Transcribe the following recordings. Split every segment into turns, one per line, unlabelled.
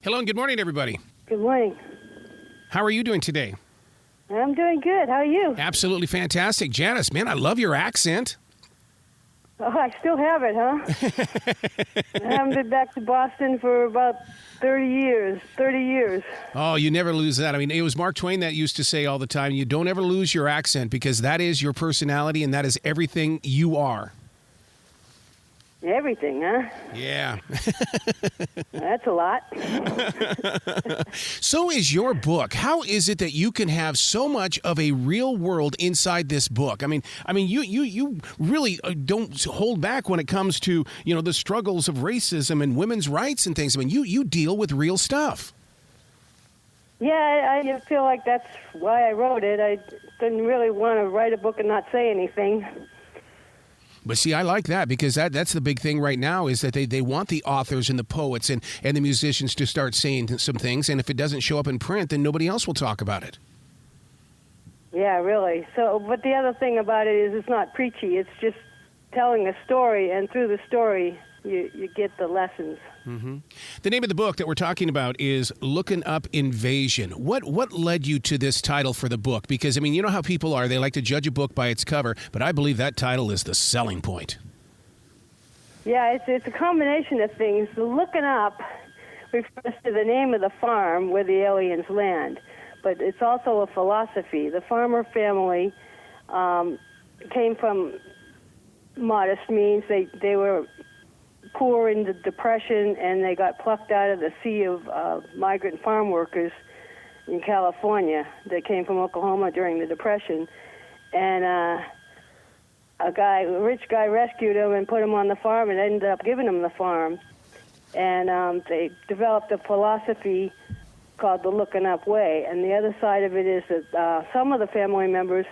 Hello and good morning, everybody.
Good morning.
How are you doing today?
I'm doing good. How are you?
Absolutely fantastic. Janice, man, I love your accent.
Oh, I still have it, huh? I haven't been back to Boston for about 30 years.
Oh, you never lose that. I mean, it was Mark Twain that used to say all the time, you don't ever lose your accent because that is your personality and that is everything you are.
Everything, huh?
Yeah.
That's a lot.
So is your book. How is it that you can have so much of a real world inside this book? I mean, you really don't hold back when it comes to, the struggles of racism and women's rights and things. I mean, you deal with real stuff.
Yeah, I feel like that's why I wrote it. I didn't really want to write a book and not say anything.
But see, I like that because that's the big thing right now is that they want the authors and the poets and the musicians to start saying some things. And if it doesn't show up in print, then nobody else will talk about it.
Yeah, really. So, but the other thing about it is it's not preachy. It's just telling a story, and through the story, you get the lessons.
Mm-hmm. The name of the book that we're talking about is Looking Up Invasion. What led you to this title for the book? Because, I mean, you know how people are. They like to judge a book by its cover, but I believe that title is the selling point.
Yeah, it's a combination of things. The Looking Up refers to the name of the farm where the aliens land, but it's also a philosophy. The farmer family came from modest means. They were poor in the Depression, and they got plucked out of the sea of migrant farm workers in California that came from Oklahoma during the Depression. And a rich guy rescued them and put them on the farm and ended up giving them the farm. And they developed a philosophy called the Looking Up Way. And the other side of it is that some of the family members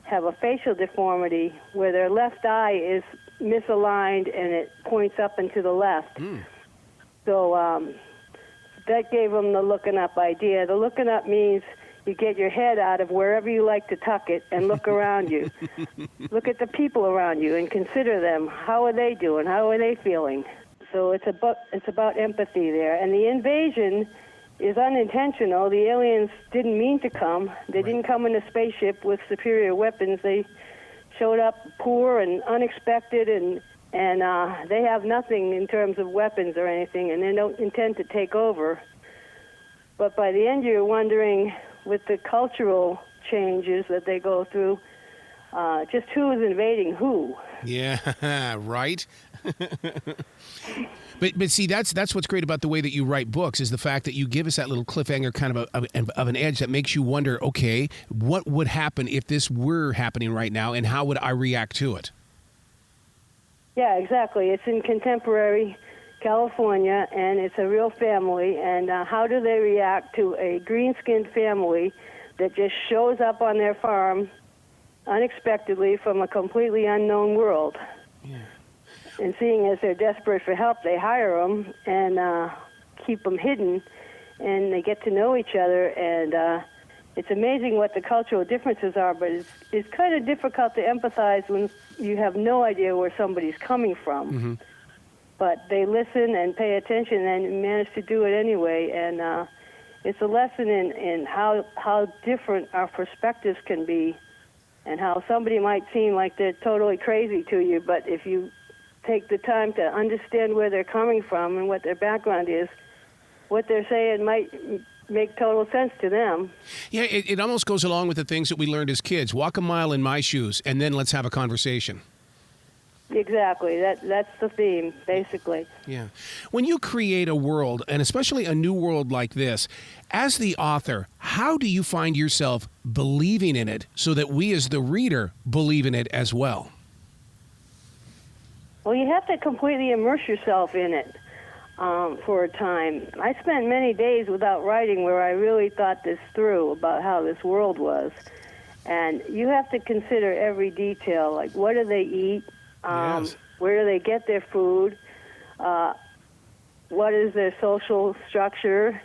have a facial deformity where their left eye is misaligned and it points up and to the left. So that gave them the looking up idea. The looking up means you get your head out of wherever you like to tuck it and look around you. Look at the people around you and consider them. How are they doing? How are they feeling? So it's about empathy there. And the invasion is unintentional. The aliens didn't mean to come. They didn't come in a spaceship with superior weapons. They showed up poor and unexpected, and they have nothing in terms of weapons or anything, and they don't intend to take over. But by the end, you're wondering, with the cultural changes that they go through, just who is invading who.
Yeah, right. But see, that's what's great about the way that you write books is the fact that you give us that little cliffhanger kind of an edge that makes you wonder, okay, what would happen if this were happening right now, and how would I react to it?
Yeah, exactly. It's in contemporary California, and it's a real family, and how do they react to a green-skinned family that just shows up on their farm unexpectedly from a completely unknown world? Yeah. And seeing as they're desperate for help, they hire them and keep them hidden, and they get to know each other. And it's amazing what the cultural differences are, but it's kind of difficult to empathize when you have no idea where somebody's coming from. Mm-hmm. But they listen and pay attention and manage to do it anyway. And it's a lesson in how different our perspectives can be, and how somebody might seem like they're totally crazy to you, but if you take the time to understand where they're coming from and what their background is, what they're saying might make total sense to them.
Yeah, it almost goes along with the things that we learned as kids. Walk a mile in my shoes, and then let's have a conversation.
Exactly. That's the theme, basically.
Yeah. When you create a world, and especially a new world like this, as the author, how do you find yourself believing in it so that we as the reader believe in it as well?
Well, you have to completely immerse yourself in it for a time. I spent many days without writing where I really thought this through about how this world was. And you have to consider every detail, like what do they eat?
Yes.
Where do they get their food? What is their social structure?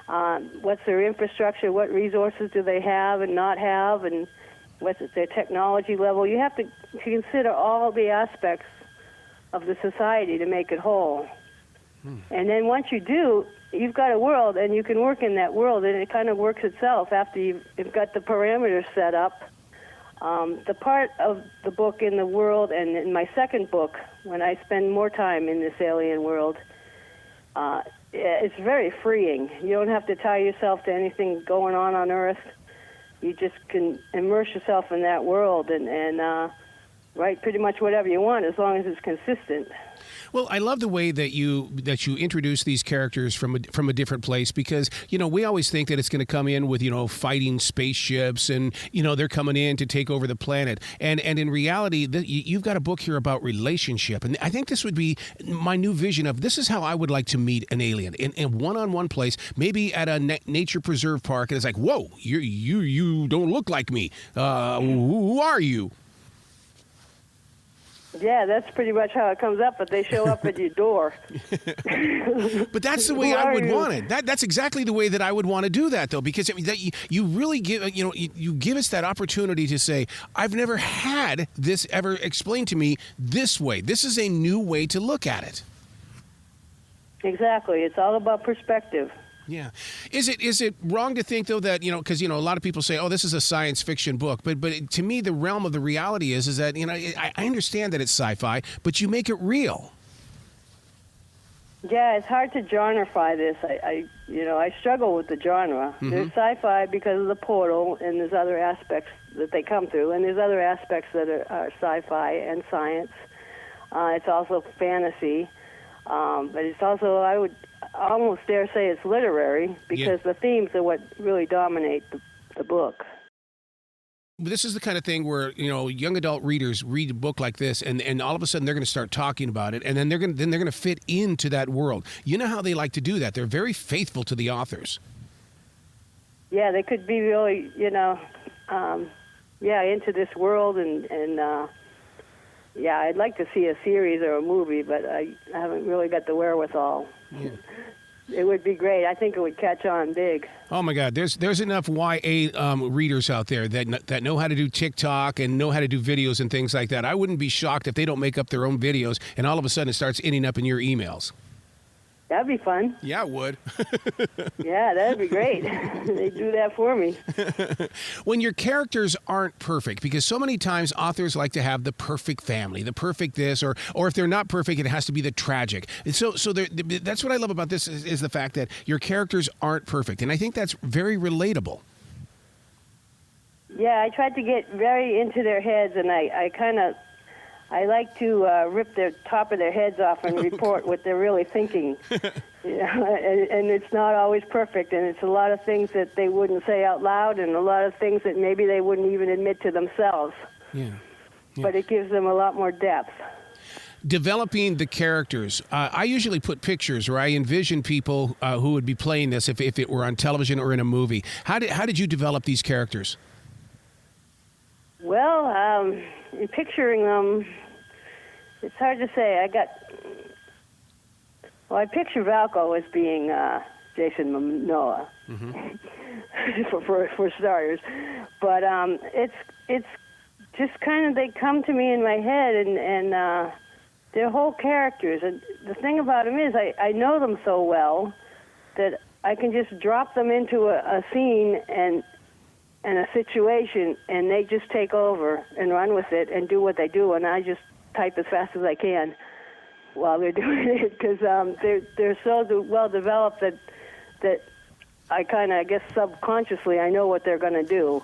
What's their infrastructure? What resources do they have and not have? And what's their technology level? You have to consider all the aspects of the society to make it whole. And then once you do, you've got a world, and you can work in that world, and it kind of works itself after you've got the parameters set up. The part of the book in the world, and in my second book, when I spend more time in this alien world, it's very freeing. You don't have to tie yourself to anything going on Earth. You just can immerse yourself in that world and write pretty much whatever you want as long as it's consistent.
Well, I love the way that you introduce these characters from a different place, because we always think that it's going to come in with fighting spaceships and they're coming in to take over the planet, and in reality you've got a book here about relationship, and I think this would be my new vision of this is how I would like to meet an alien in one-on-one place, maybe at a nature preserve park, and it's like, whoa, you don't look like me. Who are you?
Yeah, that's pretty much how it comes up, but they show up at your door.
But that's the way I would want it. That's exactly the way that I would want to do that, though, because you really give you give us that opportunity to say, I've never had this ever explained to me this way. This is a new way to look at it.
Exactly. It's all about perspective.
Yeah. Is it wrong to think, though, that, because, a lot of people say, oh, this is a science fiction book. But to me, the realm of the reality is that, I understand that it's sci-fi, but you make it real.
Yeah, it's hard to genreify this. I struggle with the genre. Mm-hmm. There's sci-fi because of the portal, and there's other aspects that they come through, and there's other aspects that are sci-fi and science. It's also fantasy, but it's also, I would almost dare say it's literary, because the themes are what really dominate the book.
This is the kind of thing where, young adult readers read a book like this, and all of a sudden they're going to start talking about it, and then they're going to fit into that world. You know how they like to do that. They're very faithful to the authors.
Yeah, they could be really, into this world, and I'd like to see a series or a movie, but I haven't really got the wherewithal. Yeah. It would be great. I think it would catch on big. Oh my God,
there's enough YA readers out there that know how to do TikTok and know how to do videos and things like that. I wouldn't be shocked if they don't make up their own videos and all of a sudden it starts ending up in your emails.
That'd be fun.
Yeah, it would.
Yeah, that'd be great. They do that for me.
When your characters aren't perfect, because so many times authors like to have the perfect family, the perfect this, or if they're not perfect, it has to be the tragic. And so that's what I love about this is the fact that your characters aren't perfect, and I think that's very relatable.
Yeah, I tried to get very into their heads, and I like to rip the top of their heads off and report what they're really thinking. And it's not always perfect, and it's a lot of things that they wouldn't say out loud, and a lot of things that maybe they wouldn't even admit to themselves. Yeah. But it gives them a lot more depth.
Developing the characters. I usually put pictures, or I envision people who would be playing this if it were on television or in a movie. How did you develop these characters?
Well, in picturing them, it's hard to say. I picture Valco as being Jason Momoa, for starters. But it's just kind of, they come to me in my head, and they're whole characters. And the thing about them is I know them so well that I can just drop them into a scene and a situation, and they just take over and run with it and do what they do, and I just type as fast as I can while they're doing it, because they're so well developed that I kind of, I guess subconsciously, I know what they're going to do.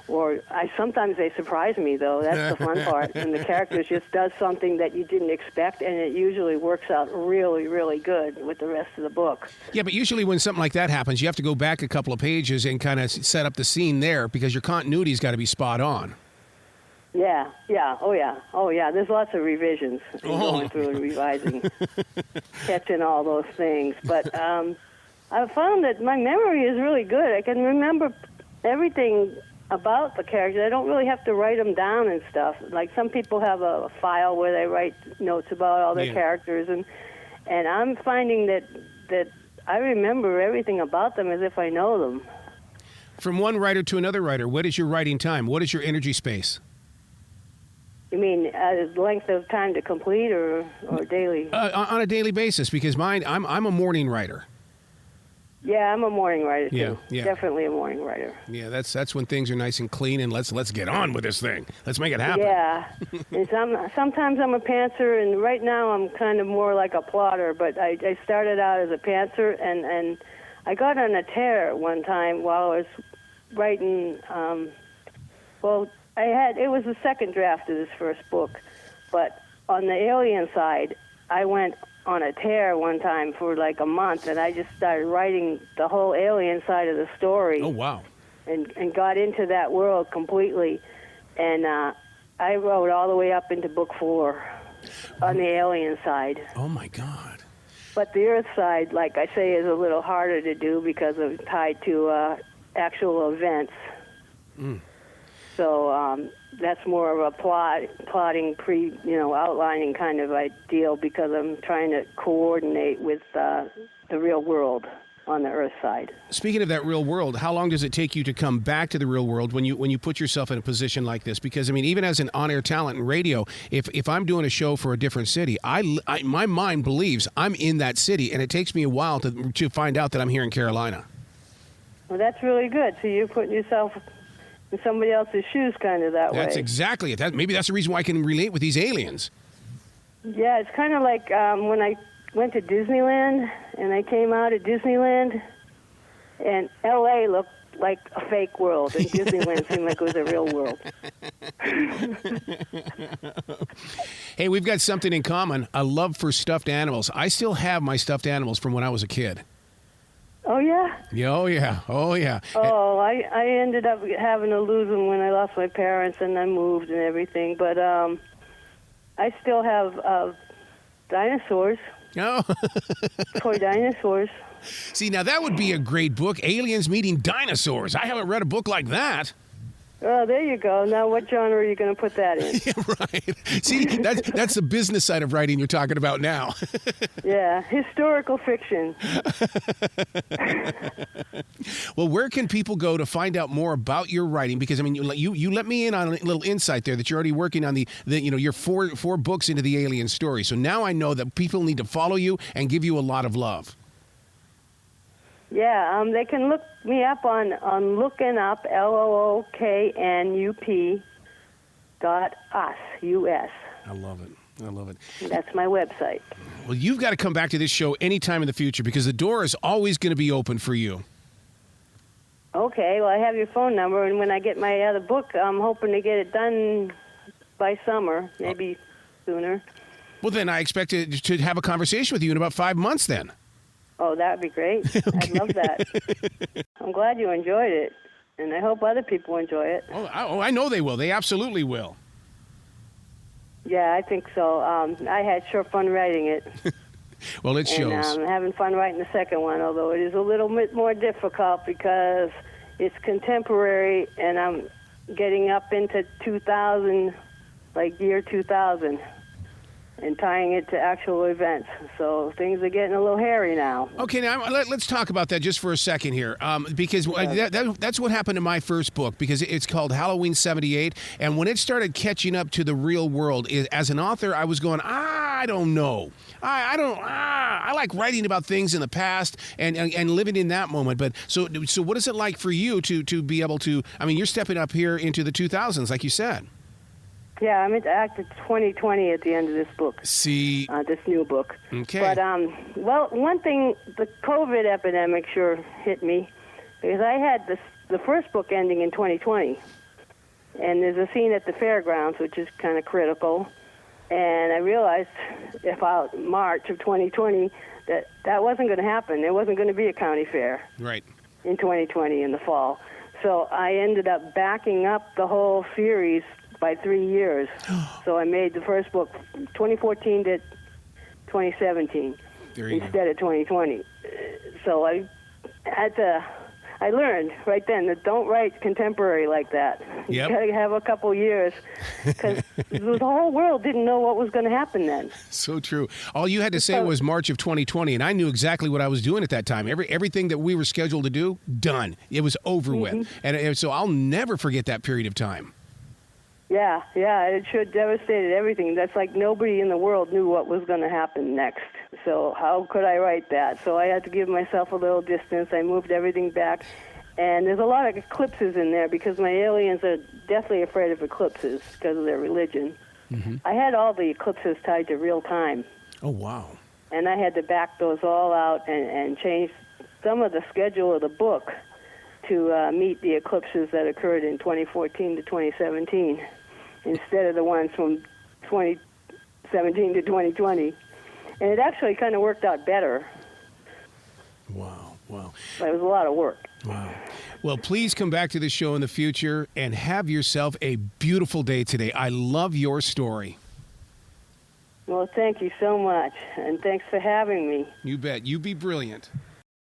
Or sometimes they surprise me, though. That's the fun part. And the characters just does something that you didn't expect, and it usually works out really, really good with the rest of the book.
Yeah, but usually when something like that happens, you have to go back a couple of pages and kind of set up the scene there, because your continuity's got to be spot on.
Yeah. Oh, yeah. There's lots of revisions going through and revising, catching all those things. But I've found that my memory is really good. I can remember everything about the characters. I don't really have to write them down and stuff. Like some people have a file where they write notes about all their characters, and I'm finding that I remember everything about them as if I know them.
From one writer to another writer, what is your writing time? What is your energy space?
You mean length of time to complete or daily?
On a daily basis, because I'm a morning writer.
Yeah, I'm a morning writer too.
Yeah.
Definitely a morning writer.
Yeah, that's when things are nice and clean, and let's get on with this thing. Let's make it happen.
Yeah. And sometimes I'm a pantser, and right now I'm kind of more like a plotter, but I started out as a pantser, and I got on a tear one time while I was writing, it was the second draft of this first book, but on the alien side, I went on a tear one time for like a month, and I just started writing the whole alien side of the story.
Oh, wow.
And got into that world completely. And I wrote all the way up into book 4 on the alien side.
Oh, my God.
But the Earth side, like I say, is a little harder to do because it's tied to actual events.
Mm.
So that's more of a plotting, outlining kind of ideal because I'm trying to coordinate with the real world on the Earth side.
Speaking of that real world, how long does it take you to come back to the real world when you put yourself in a position like this? Because, I mean, even as an on-air talent in radio, if I'm doing a show for a different city, my mind believes I'm in that city, and it takes me a while to find out that I'm here in Carolina.
Well, that's really good. So you're putting yourself in somebody else's shoes kind of that way.
That's exactly it. Maybe that's the reason why I can relate with these aliens.
Yeah, it's kind of like when I went to Disneyland, and I came out at Disneyland, and L.A. looked like a fake world, and Disneyland seemed like it was a real world.
Hey, we've got something in common, a love for stuffed animals. I still have my stuffed animals from when I was a kid.
Oh, yeah?
Oh, yeah. Oh, yeah.
Oh, I ended up having to lose them when I lost my parents, and I moved and everything, but I still have dinosaurs.
Oh.
Toy dinosaurs.
See, now that would be a great book, Aliens Meeting Dinosaurs. I haven't read a book like that.
Oh, there you go. Now what genre are you going to put that in?
Yeah, right. See, that's the business side of writing you're talking about now.
Yeah, historical fiction.
Well, where can people go to find out more about your writing? Because, I mean, you let me in on a little insight there that you're already working on your four books into the alien story. So now I know that people need to follow you and give you a lot of love.
Yeah, they can look me up on looking up LOOKNUP.us, U.S.
I love it. I love it.
That's my website.
Well, you've got to come back to this show anytime in the future because the door is always going to be open for you.
Okay, well, I have your phone number, and when I get my other book, I'm hoping to get it done by summer, maybe sooner.
Well, then I expect to have a conversation with you in about 5 months then.
Oh, that would be great. Okay. I'd love that. I'm glad you enjoyed it, and I hope other people enjoy it.
Oh, I know they will. They absolutely will.
Yeah, I think so. I had sure fun writing it.
Well, it shows.
And I'm having fun writing the second one, although it is a little bit more difficult because it's contemporary, and I'm getting up into 2000, like year 2000. And tying it to actual events. So things are getting a little hairy now.
Okay, now let's talk about that just for a second here, because that's what happened to my first book, because it's called Halloween 78, and when it started catching up to the real world, as an author, I was going, I don't know. I like writing about things in the past and living in that moment. But so what is it like for you to be able to, I mean, you're stepping up here into the 2000s, like you said.
Yeah, I'm into Act of 2020 at the end of this book.
See?
This new book.
Okay.
But, well, one thing, the COVID epidemic sure hit me, because I had the first book ending in 2020. And there's a scene at the fairgrounds, which is kind of critical. And I realized about March of 2020 that wasn't going to happen. There wasn't going to be a county fair.
Right. In
2020 in the fall. So I ended up backing up the whole series by 3 years. So I made the first book 2014 to 2017 instead of 2020. So I learned right then that don't write contemporary like that.
Yep.
You got to have a couple years because the whole world didn't know what was going to happen then.
So true. All you had to say was March of 2020, and I knew exactly what I was doing at that time. Everything that we were scheduled to do, done. It was over with. And so I'll never forget that period of time.
Yeah, it sure devastated everything. That's like nobody in the world knew what was going to happen next. So how could I write that? So I had to give myself a little distance. I moved everything back. And there's a lot of eclipses in there because my aliens are deathly afraid of eclipses because of their religion. Mm-hmm. I had all the eclipses tied to real time.
Oh, wow.
And I had to back those all out and change some of the schedule of the book to meet the eclipses that occurred in 2014 to 2017 instead of the ones from 2017 to 2020. And it actually kind of worked out better.
Wow.
But it was a lot of work.
Wow. Well, please come back to the show in the future and have yourself a beautiful day today. I love your story.
Well, thank you so much, and thanks for having me.
You bet. You be brilliant.